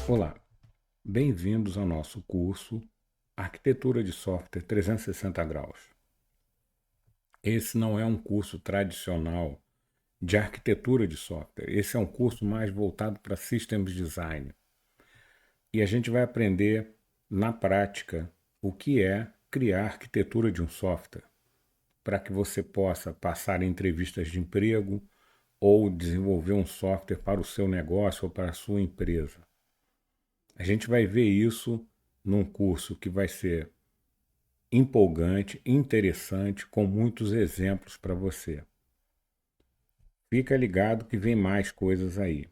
Olá, bem-vindos ao nosso curso Arquitetura de Software 360 Graus. Esse não é um curso tradicional de arquitetura de software, esse é um curso mais voltado para Systems Design. E a gente vai aprender na prática o que é criar arquitetura de um software, para que você possa passar em entrevistas de emprego ou desenvolver um software para o seu negócio ou para a sua empresa. A gente vai ver isso num curso que vai ser empolgante, interessante, com muitos exemplos para você. Fica ligado que vem mais coisas aí.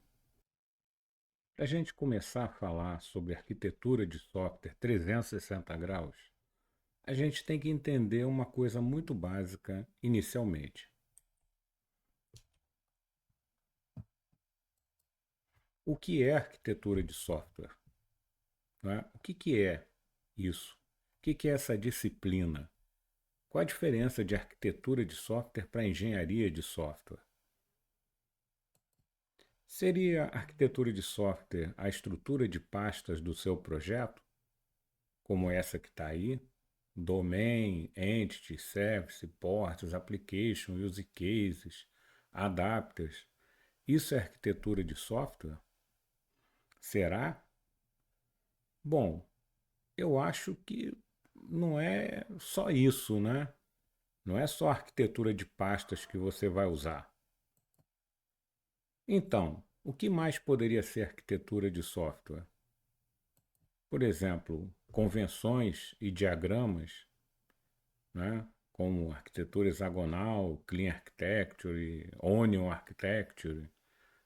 Para a gente começar a falar sobre arquitetura de software 360 graus, a gente tem que entender uma coisa muito básica inicialmente. O que é arquitetura de software? Não é? O que é isso? O que é essa disciplina? Qual a diferença de arquitetura de software para engenharia de software? Seria a arquitetura de software a estrutura de pastas do seu projeto, como essa que está aí? Domain, Entity, Service, Ports, Application, Use Cases, Adapters. Isso é arquitetura de software? Será? Bom, eu acho que não é só isso, né? Não é só a arquitetura de pastas que você vai usar. Então, o que mais poderia ser arquitetura de software? Por exemplo, convenções e diagramas, né? Como arquitetura hexagonal, Clean Architecture, Onion Architecture,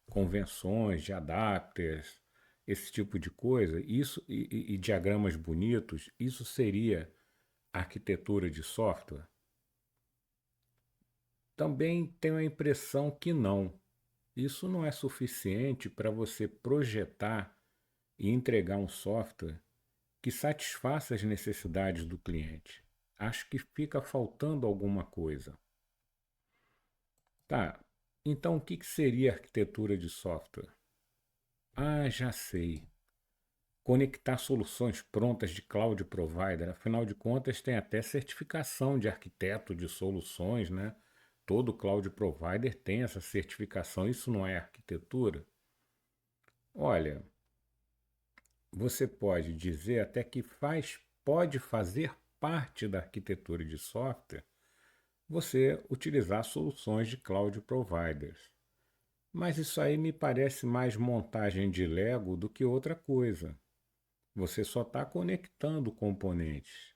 convenções de adapters, esse tipo de coisa, isso e diagramas bonitos, isso seria arquitetura de software? Também tenho a impressão que não. Isso não é suficiente para você projetar e entregar um software que satisfaça as necessidades do cliente. Acho que fica faltando alguma coisa. Tá, então o que seria arquitetura de software? Ah, já sei. Conectar soluções prontas de cloud provider. Afinal de contas, tem até certificação de arquiteto de soluções, né? Todo cloud provider tem essa certificação. Isso não é arquitetura? Olha, você pode dizer até que pode fazer parte da arquitetura de software você utilizar soluções de cloud providers. Mas isso aí me parece mais montagem de Lego do que outra coisa. Você só está conectando componentes.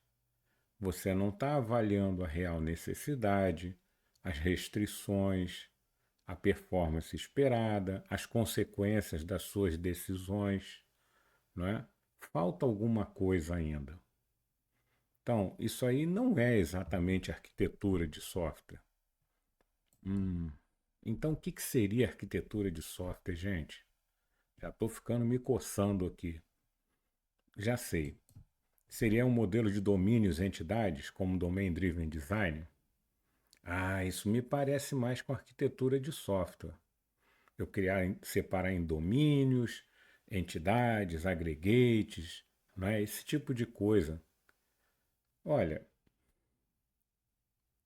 Você não está avaliando a real necessidade, as restrições, a performance esperada, as consequências das suas decisões, não é? Falta alguma coisa ainda. Então, isso aí não é exatamente arquitetura de software. Então, o que seria arquitetura de software, gente? Já estou ficando me coçando aqui. Já sei. Seria um modelo de domínios e entidades, como Domain Driven Design? Ah, isso me parece mais com arquitetura de software. Eu separar em domínios, entidades, aggregates, né? Esse tipo de coisa. Olha,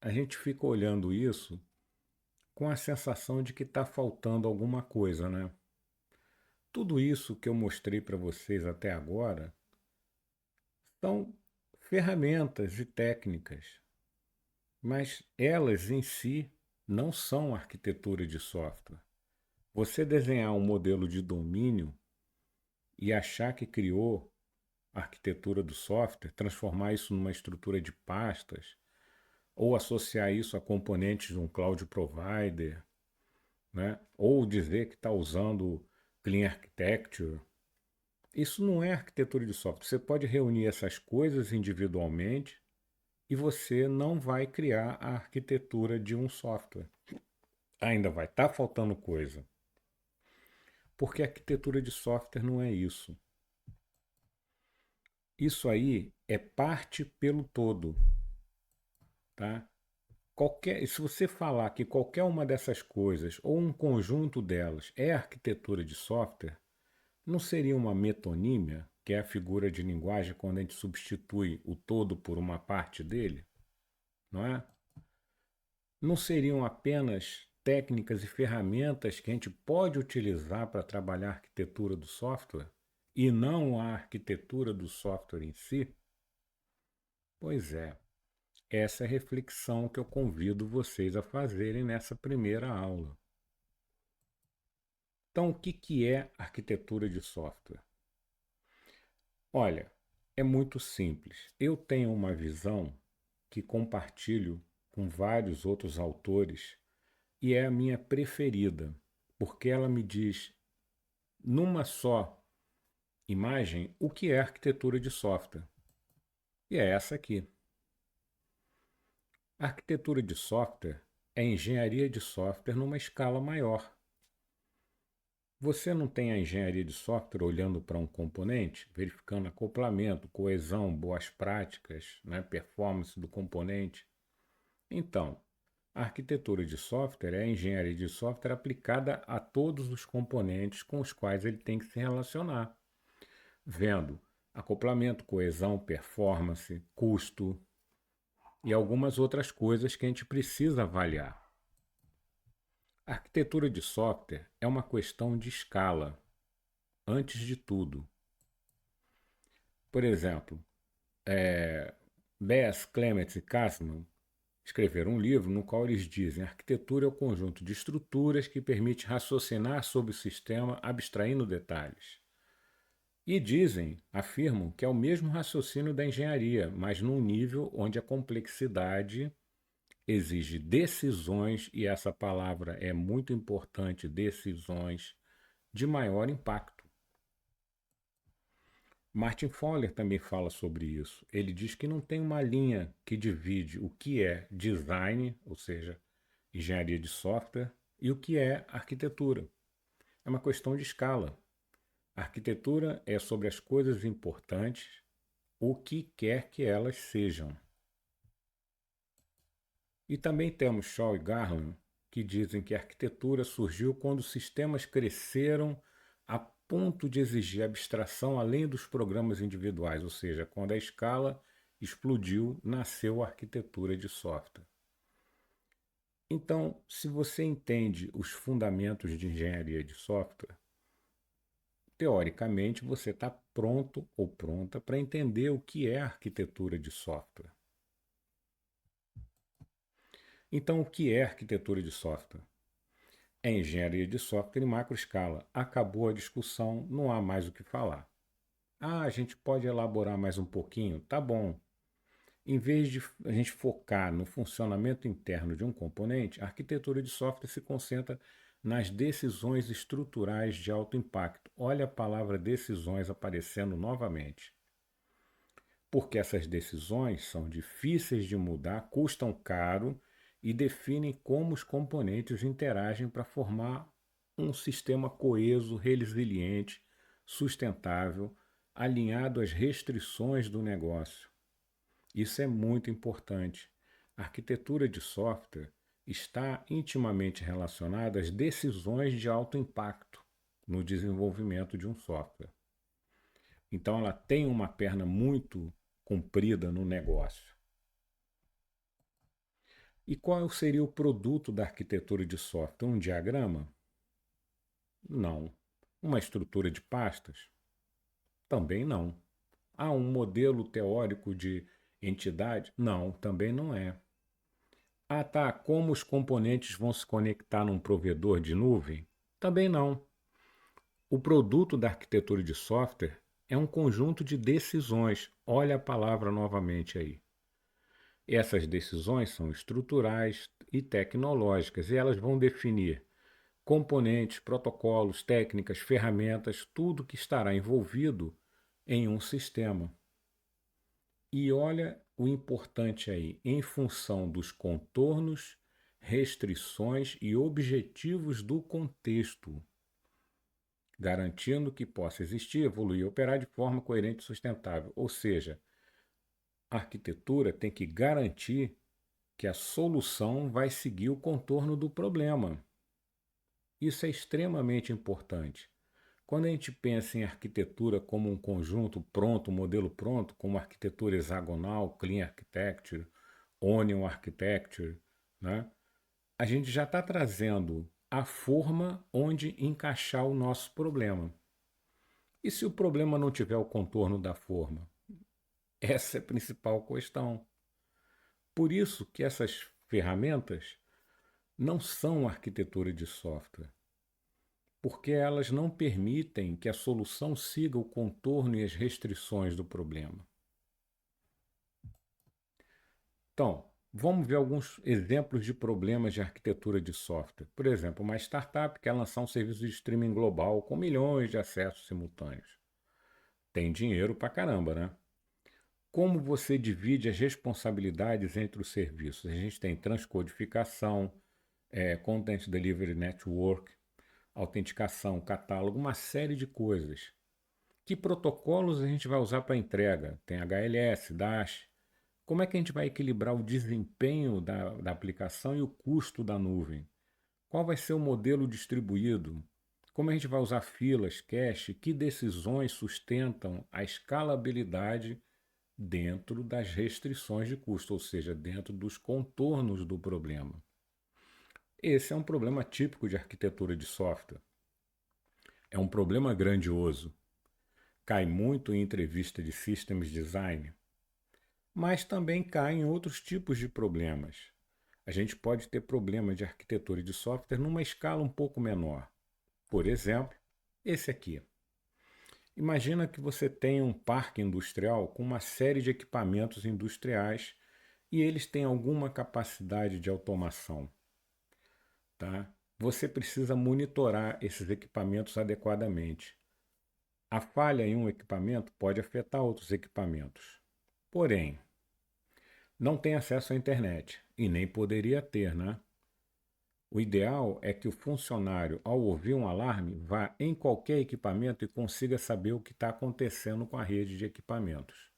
a gente fica olhando isso com a sensação de que está faltando alguma coisa, né? Tudo isso que eu mostrei para vocês até agora são ferramentas e técnicas, mas elas em si não são arquitetura de software. Você desenhar um modelo de domínio e achar que criou a arquitetura do software, transformar isso numa estrutura de pastas, ou associar isso a componentes de um cloud provider, né? Ou dizer que está usando Clean Architecture. Isso não é arquitetura de software. Você pode reunir essas coisas individualmente e você não vai criar a arquitetura de um software. Ainda vai estar faltando coisa. Porque a arquitetura de software não é isso. Isso aí é parte pelo todo, tá? Se você falar que qualquer uma dessas coisas ou um conjunto delas é arquitetura de software, Não seria uma metonímia, que é a figura de linguagem quando a gente substitui o todo por uma parte dele? Não é? Não seriam apenas técnicas e ferramentas que a gente pode utilizar para trabalhar a arquitetura do software e não a arquitetura do software em si? Pois é, essa é a reflexão que eu convido vocês a fazerem nessa primeira aula. Então, o que é arquitetura de software? Olha, é muito simples. Eu tenho uma visão que compartilho com vários outros autores e é a minha preferida, porque ela me diz, numa só imagem, o que é arquitetura de software. E é essa aqui. A arquitetura de software é engenharia de software numa escala maior. Você não tem a engenharia de software olhando para um componente, verificando acoplamento, coesão, boas práticas, né, performance do componente. Então, a arquitetura de software é a engenharia de software aplicada a todos os componentes com os quais ele tem que se relacionar, vendo acoplamento, coesão, performance, custo e algumas outras coisas que a gente precisa avaliar. A arquitetura de software é uma questão de escala, antes de tudo. Por exemplo, Bess, Clements e Kasman escreveram um livro no qual eles dizem: a arquitetura é o conjunto de estruturas que permite raciocinar sobre o sistema abstraindo detalhes. E dizem, afirmam, que é o mesmo raciocínio da engenharia, mas num nível onde a complexidade exige decisões, e essa palavra é muito importante, decisões, de maior impacto. Martin Fowler também fala sobre isso. Ele diz que não tem uma linha que divide o que é design, ou seja, engenharia de software, e o que é arquitetura. É uma questão de escala. A arquitetura é sobre as coisas importantes, o que quer que elas sejam. E também temos Shaw e Garland, que dizem que a arquitetura surgiu quando os sistemas cresceram a ponto de exigir abstração além dos programas individuais, ou seja, quando a escala explodiu, nasceu a arquitetura de software. Então, se você entende os fundamentos de engenharia de software, teoricamente você está pronto ou pronta para entender o que é arquitetura de software. Então, o que é arquitetura de software? É engenharia de software em macroescala. Acabou a discussão, não há mais o que falar. Ah, a gente pode elaborar mais um pouquinho? Tá bom. Em vez de a gente focar no funcionamento interno de um componente, a arquitetura de software se concentra nas decisões estruturais de alto impacto. Olha a palavra decisões aparecendo novamente. Porque essas decisões são difíceis de mudar, custam caro e definem como os componentes interagem para formar um sistema coeso, resiliente, sustentável, alinhado às restrições do negócio. Isso é muito importante. A arquitetura de software está intimamente relacionada às decisões de alto impacto no desenvolvimento de um software. Então, ela tem uma perna muito comprida no negócio. E qual seria o produto da arquitetura de software? Um diagrama? Não. Uma estrutura de pastas? Também não. Ah, um modelo teórico de entidade? Não, também não é. Ah, tá. Como os componentes vão se conectar num provedor de nuvem? Também não. O produto da arquitetura de software é um conjunto de decisões. Olha a palavra novamente aí. Essas decisões são estruturais e tecnológicas e elas vão definir componentes, protocolos, técnicas, ferramentas, tudo que estará envolvido em um sistema. E olha o importante aí, em função dos contornos, restrições e objetivos do contexto, garantindo que possa existir, evoluir e operar de forma coerente e sustentável. Ou seja, a arquitetura tem que garantir que a solução vai seguir o contorno do problema. Isso é extremamente importante, Quando a gente pensa em arquitetura como um conjunto pronto, um modelo pronto, como arquitetura hexagonal, clean architecture, onion architecture, né? A gente já está trazendo a forma onde encaixar o nosso problema. E se o problema não tiver o contorno da forma? Essa é a principal questão. Por isso que essas ferramentas não são arquitetura de software, porque elas não permitem que a solução siga o contorno e as restrições do problema. Então, vamos ver alguns exemplos de problemas de arquitetura de software. Por exemplo, uma startup quer lançar um serviço de streaming global com milhões de acessos simultâneos. Tem dinheiro pra caramba, né? Como você divide as responsabilidades entre os serviços? A gente tem transcodificação, Content Delivery Network, autenticação, catálogo, uma série de coisas. Que protocolos a gente vai usar para entrega? Tem HLS, Dash. Como é que a gente vai equilibrar o desempenho da aplicação e o custo da nuvem? Qual vai ser o modelo distribuído? Como a gente vai usar filas, cache? Que decisões sustentam a escalabilidade dentro das restrições de custo, ou seja, dentro dos contornos do problema? Esse é um problema típico de arquitetura de software. É um problema grandioso. Cai muito em entrevista de systems design, mas também cai em outros tipos de problemas. A gente pode ter problemas de arquitetura de software numa escala um pouco menor. Por exemplo, esse aqui. Imagina que você tem um parque industrial com uma série de equipamentos industriais e eles têm alguma capacidade de automação, tá? Você precisa monitorar esses equipamentos adequadamente. A falha em um equipamento pode afetar outros equipamentos. Porém, não tem acesso à internet e nem poderia ter, né? O ideal é que o funcionário, ao ouvir um alarme, vá em qualquer equipamento e consiga saber o que está acontecendo com a rede de equipamentos.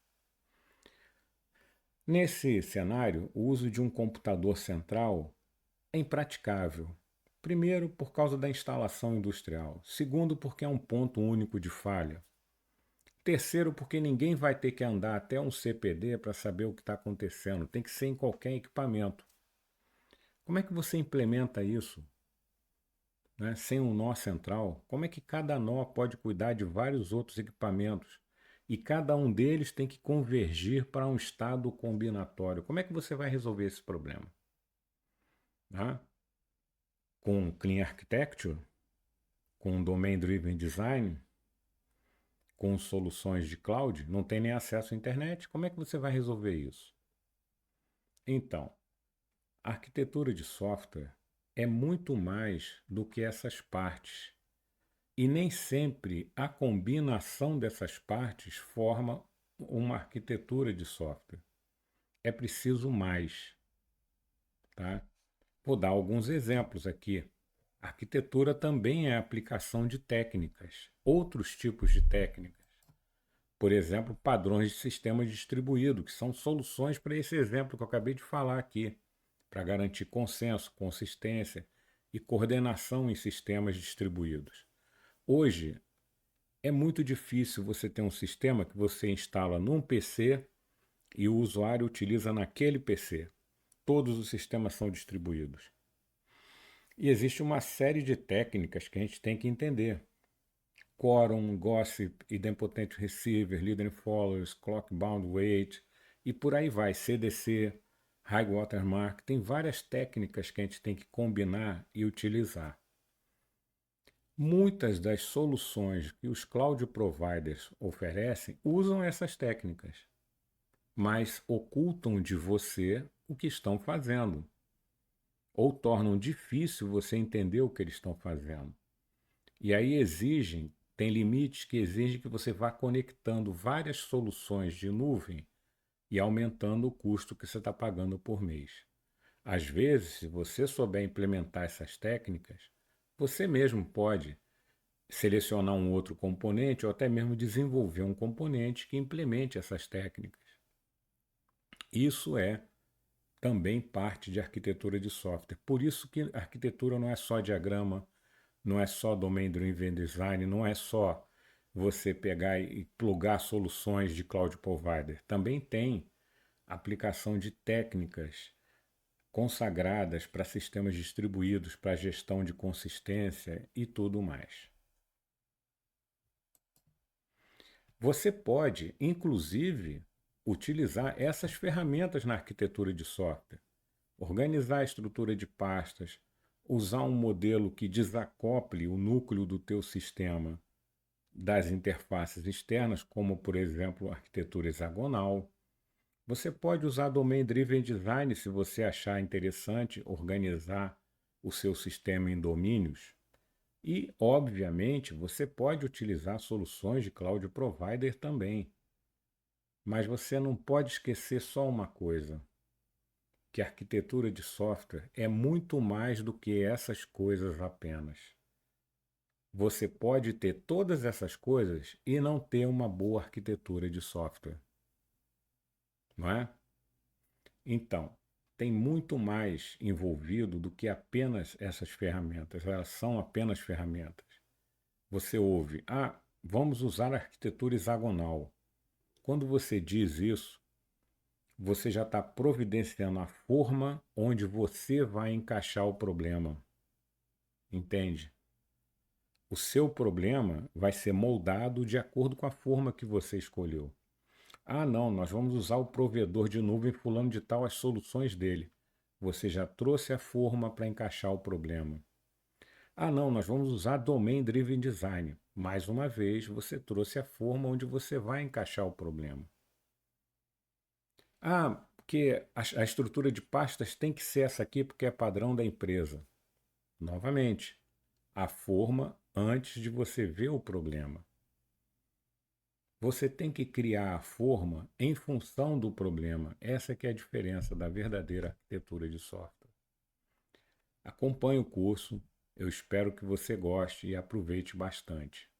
Nesse cenário, o uso de um computador central é impraticável. Primeiro, por causa da instalação industrial. Segundo, porque é um ponto único de falha. Terceiro, porque ninguém vai ter que andar até um CPD para saber o que está acontecendo. Tem que ser em qualquer equipamento. Como é que você implementa isso, né, sem um nó central? Como é que cada nó pode cuidar de vários outros equipamentos? E cada um deles tem que convergir para um estado combinatório. Como é que você vai resolver esse problema? Né? Com Clean Architecture? Com Domain Driven Design? Com soluções de cloud? Não tem nem acesso à internet? Como é que você vai resolver isso? Então, a arquitetura de software é muito mais do que essas partes. E nem sempre a combinação dessas partes forma uma arquitetura de software. É preciso mais, tá? Vou dar alguns exemplos aqui. Arquitetura também é a aplicação de técnicas, outros tipos de técnicas. Por exemplo, padrões de sistema distribuído, que são soluções para esse exemplo que eu acabei de falar aqui, para garantir consenso, consistência e coordenação em sistemas distribuídos. Hoje, é muito difícil você ter um sistema que você instala num PC e o usuário utiliza naquele PC. Todos os sistemas são distribuídos. E existe uma série de técnicas que a gente tem que entender. Quorum, Gossip, Idempotent Receiver, Leader Followers, Clock Bound Wait e por aí vai, CDC, High Watermark. Tem várias técnicas que a gente tem que combinar e utilizar. Muitas das soluções que os cloud providers oferecem usam essas técnicas, mas ocultam de você o que estão fazendo, ou tornam difícil você entender o que eles estão fazendo. E aí tem limites que exigem que você vá conectando várias soluções de nuvem e aumentando o custo que você está pagando por mês. Às vezes, se você souber implementar essas técnicas, você mesmo pode selecionar um outro componente ou até mesmo desenvolver um componente que implemente essas técnicas. Isso é também parte de arquitetura de software. Por isso que a arquitetura não é só diagrama, não é só Domain Driven Design, não é só você pegar e plugar soluções de cloud provider. Também tem aplicação de técnicas consagradas para sistemas distribuídos, para gestão de consistência e tudo mais. Você pode, inclusive, utilizar essas ferramentas na arquitetura de software, organizar a estrutura de pastas, usar um modelo que desacople o núcleo do teu sistema das interfaces externas, como, por exemplo, a arquitetura hexagonal. Você pode usar Domain Driven Design se você achar interessante organizar o seu sistema em domínios. E, obviamente, você pode utilizar soluções de cloud provider também. Mas você não pode esquecer só uma coisa, que a arquitetura de software é muito mais do que essas coisas apenas. Você pode ter todas essas coisas e não ter uma boa arquitetura de software, não é? Então, tem muito mais envolvido do que apenas essas ferramentas. Elas são apenas ferramentas. Você ouve, vamos usar a arquitetura hexagonal. Quando você diz isso, você já está providenciando a forma onde você vai encaixar o problema. Entende? O seu problema vai ser moldado de acordo com a forma que você escolheu. Não, nós vamos usar o provedor de nuvem fulano de tal, as soluções dele. Você já trouxe a forma para encaixar o problema. Não, nós vamos usar Domain Driven Design. Mais uma vez, você trouxe a forma onde você vai encaixar o problema. Porque a estrutura de pastas tem que ser essa aqui porque é padrão da empresa. Novamente, a forma antes de você ver o problema. Você tem que criar a forma em função do problema. Essa que é a diferença da verdadeira arquitetura de software. Acompanhe o curso, eu espero que você goste e aproveite bastante.